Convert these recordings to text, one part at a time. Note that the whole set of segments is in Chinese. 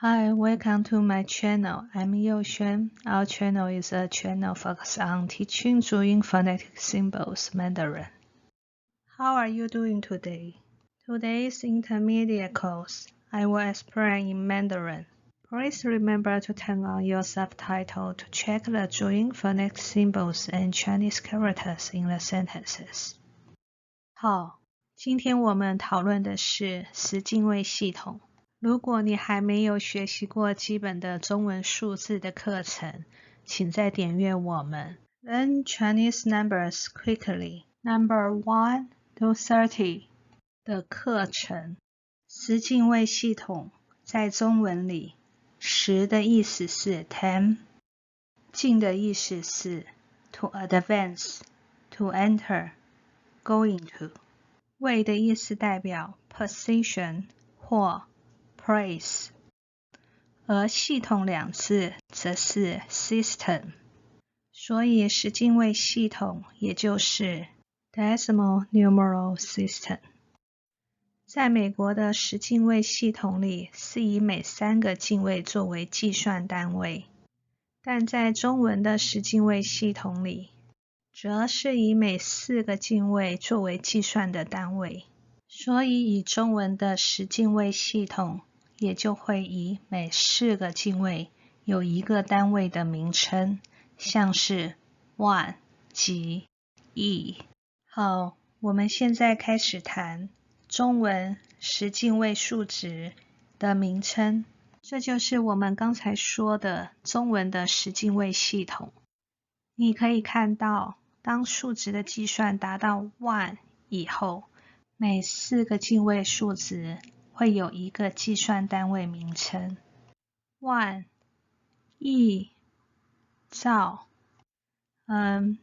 Hi, welcome to my channel. I'm Youxuan. Our channel is a channel focused on teaching Zhuyin phonetic symbols Mandarin. How are you doing today? Today's intermediate course, I will explain in Mandarin. Please remember to turn on your subtitle to check the Zhuyin phonetic symbols and Chinese characters in the sentences. 好，今天我们讨论的是十进位系统。如果你还没有学习过基本的中文数字的课程，请再点阅我们 Learn Chinese Numbers Quickly Number 1 to 30的课程。十进位系统在中文里，十的意思是 ten， 进的意思是 to advance, to enter, go into， 位的意思代表 position 或place， 而系统两字则是 system， 所以十进位系统也就是 decimal numeral system。 在美国的十进位系统里是以每3个进位作为计算单位，但在中文的十进位系统里则是以每4个进位作为计算的单位，所以以中文的十进位系统也就会以每4个进位有一个单位的名称，像是万、及、亿。好，我们现在开始谈中文十进位数值的名称，这就是我们刚才说的中文的十进位系统。你可以看到，当数值的计算达到万以后，每4个进位数值会有一个计算单位名称，万、亿、兆。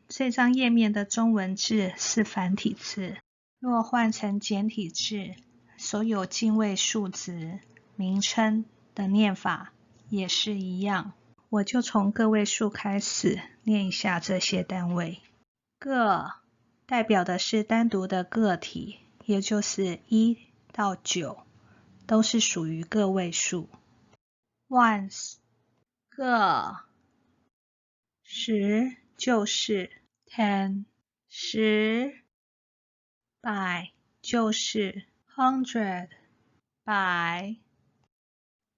这张页面的中文字是繁体字，若换成简体字，所有进位数值名称的念法也是一样。我就从个位数开始念一下这些单位。个代表的是单独的个体，也就是1到9都是属于个位数。ones 个，十就是 ten， 十，百就是 hundred， 百，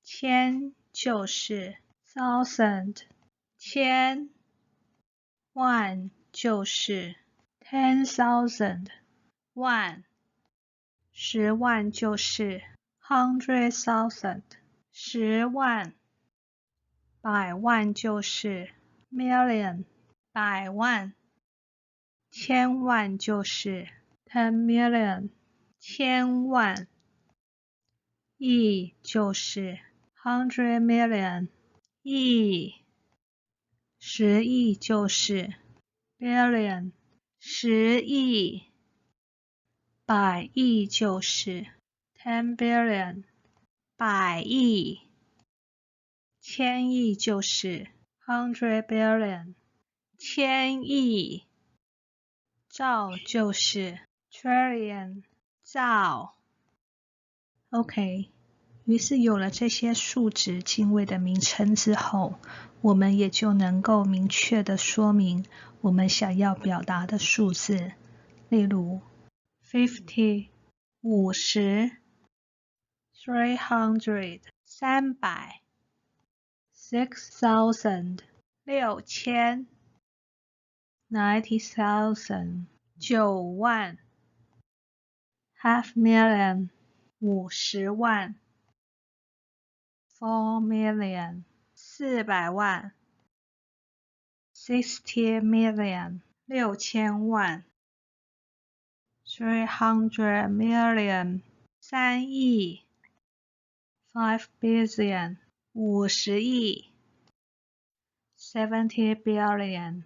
千就是 thousand， 千，万就是 10,000， 万，10万就是 100,000， 10万，百万就是 million， 百万，千万就是 10 million， 千万，亿就是100 million， 亿，10亿就是 billion， 10亿，百亿就是10 billion， 百亿，千亿就是100 billion， 千亿，兆就是 trillion， 兆。OK， 于是有了这些数值进位的名称之后，我们也就能够明确地说明我们想要表达的数字。例如 50 50 300 300 6,000 6000 90,000 9万 half million 50万 4 million 400万 60 million 6000万 300 million 3亿 5 billion 50亿 70 billion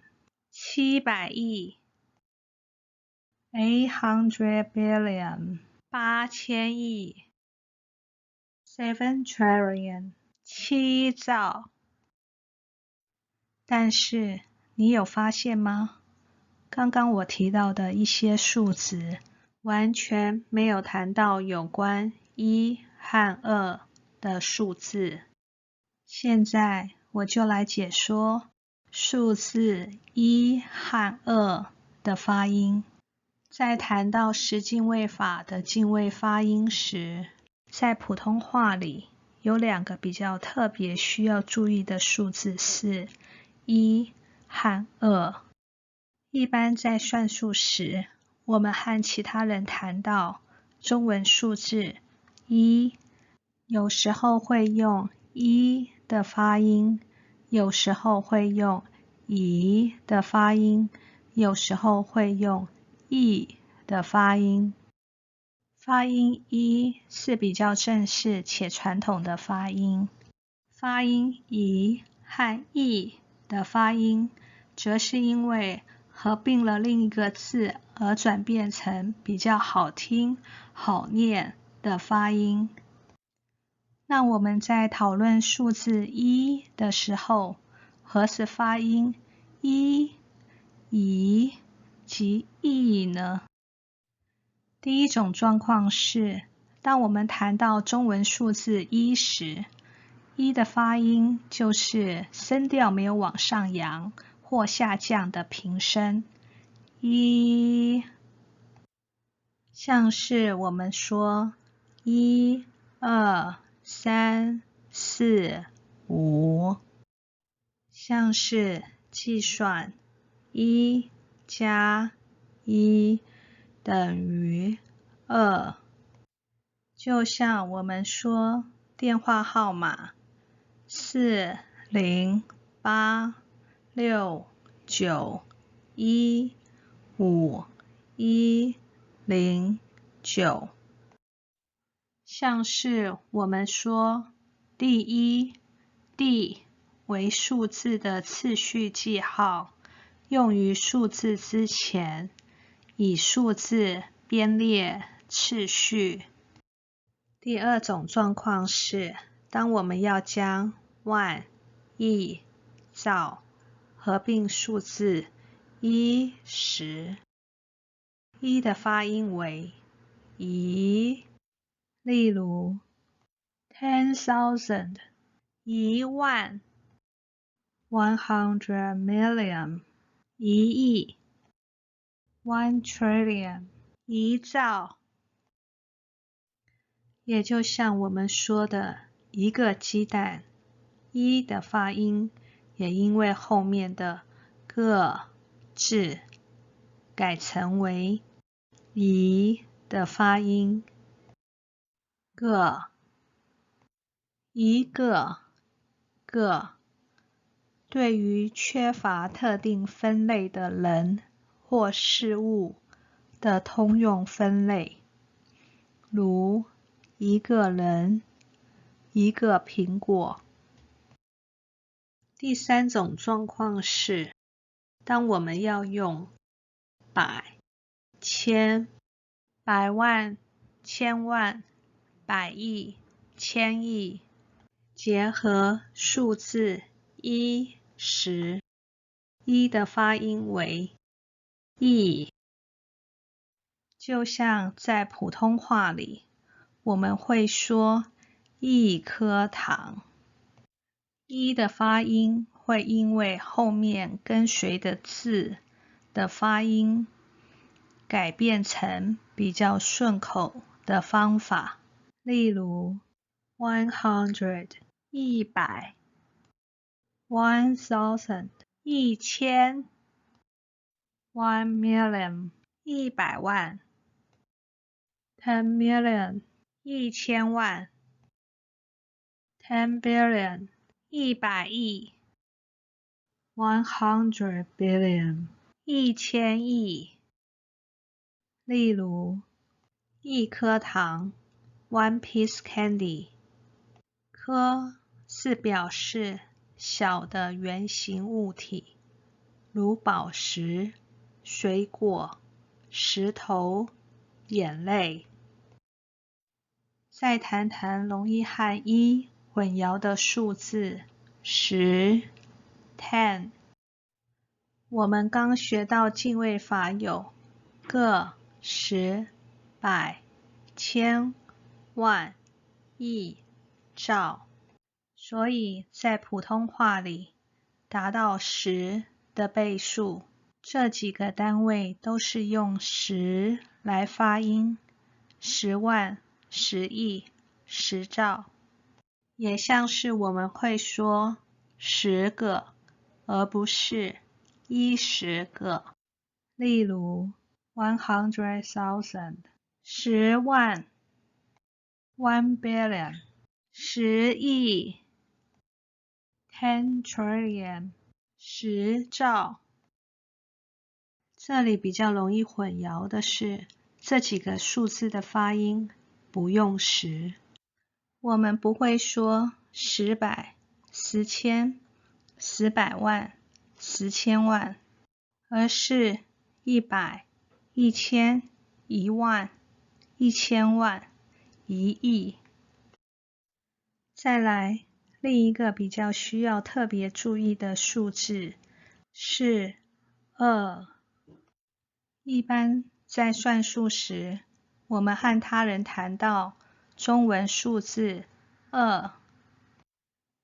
700亿 800 billion 8000亿 7 trillion 7兆。但是你有发现吗？刚刚我提到的一些数值完全没有谈到有关1和2的数字。现在我就来解说数字1和2的发音。在谈到十进位法的进位发音时，在普通话里有2个比较特别需要注意的数字是1和2。一般在算数时，我们和其他人谈到中文数字1，有时候会用1的发音，有时候会用乙的发音，有时候会用乙的发音。发音1是比较正式且传统的发音，发音乙和乙的发音，则是因为合并了另一个字而转变成比较好听、好念的发音。那我们在讨论数字1的时候，何时发音1、乙及乙呢？第一种状况是，当我们谈到中文数字1时，1的发音就是声调没有往上扬或下降的平声，一，像是我们说1、2、3、4、5，像是计算1加1等于2，就像我们说电话号码408691510，像是我们说第一，D 为数字的次序记号，用于数字之前，以数字编列次序。第二种状况是，当我们要将万、亿、兆合并数字1时，1的发音为一，例如 10,000 10000 100 million 1亿 1 trillion 1兆，也就像我们说的一个鸡蛋，一的发音也因为后面的个字改成为一的发音，个，一个，个，对于缺乏特定分类的人或事物的通用分类，如一个人、一个苹果。第三种状况是，当我们要用百、千、百万、千万、百亿、千亿结合数字1时，1的发音为亿。就像在普通话里，我们会说1颗糖，1的发音会因为后面跟随的字的发音改变成比较顺口的方法，例如100 100 1000 1000 1 million 100万10 million 1000万10 billion 100亿100 billion 1000亿。例如1颗糖 1 piece candy， 颗是表示小的圆形物体，如宝石、水果、石头、眼泪。再谈谈容易和1混淆的数字10 10。我们刚学到进位法有个、十、百、千、万、亿、兆，所以在普通话里，达到10的倍数，这几个单位都是用10来发音，10万、10亿、10兆，也像是我们会说10个，而不是10个。例如 100,000 10万 1 billion 10亿 10 trillion 10兆。这里比较容易混淆的是，这几个数字的发音不用10，我们不会说10百、10千、10百万、10千万，而是100、1000、1万、1000万、1亿。再来，另一个比较需要特别注意的数字是2。一般在算数时，我们和他人谈到中文数字2，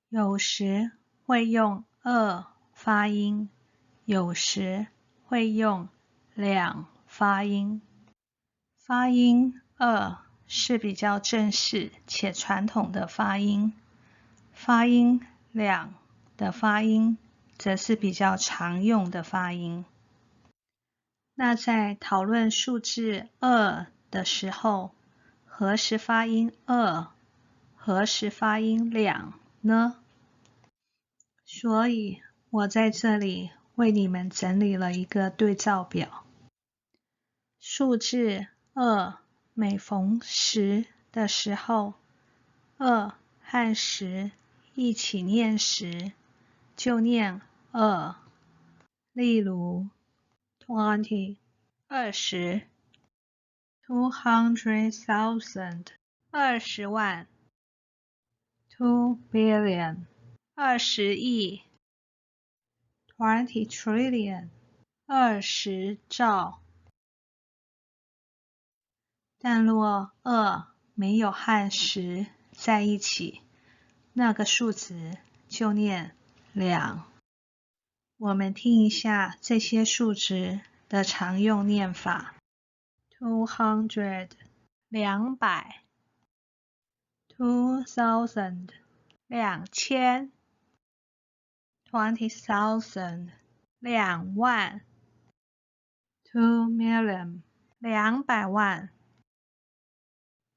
有时会用2发音，有时会用2发音。发音2是比较正式且传统的发音，发音2的发音则是比较常用的发音。那在讨论数字2的时候，何时发音2，何时发音2呢？所以我在这里为你们整理了一个对照表。数字2每逢10的时候，2和10一起念时，就念2。例如20 20 200,000 20万 2 billion 20亿 20 trillion 20兆。但若2没有和10在一起，那个数值就念2。我们听一下这些数值的常用念法。200 200 2000 2000 20,000 2万 2 million 200万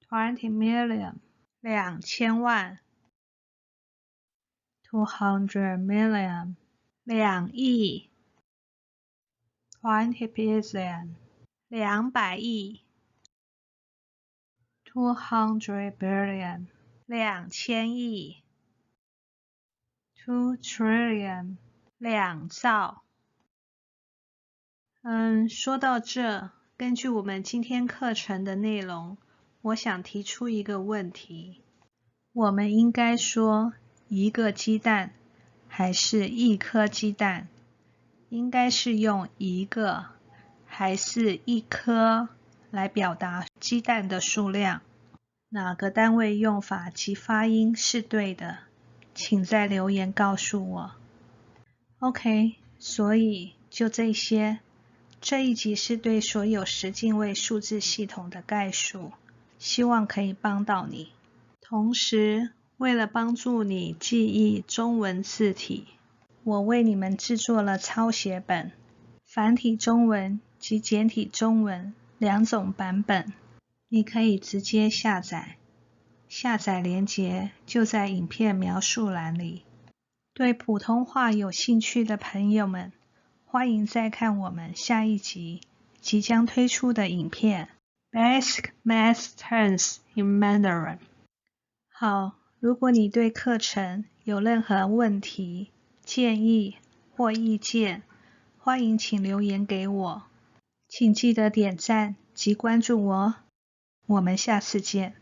20 million 2000万 200 million 2亿 20 billion 200亿 200 billion 2000亿 2 trillion 2兆。说到这，根据我们今天课程的内容，我想提出一个问题：我们应该说一个鸡蛋还是一颗鸡蛋？应该是用一个还是一颗来表达鸡蛋的数量？哪个单位用法及发音是对的？请在留言告诉我。OK， 所以就这些。这一集是对所有10进位数字系统的概述，希望可以帮到你。同时，为了帮助你记忆中文字体，我为你们制作了抄写本，繁体中文及简体中文2种版本，你可以直接下载。下载连结就在影片描述栏里。对普通话有兴趣的朋友们，欢迎再看我们下一集即将推出的影片 Basic Math Terms in Mandarin。 好，如果你对课程有任何问题、建议或意见，欢迎请留言给我，请记得点赞及关注我，我们下次见。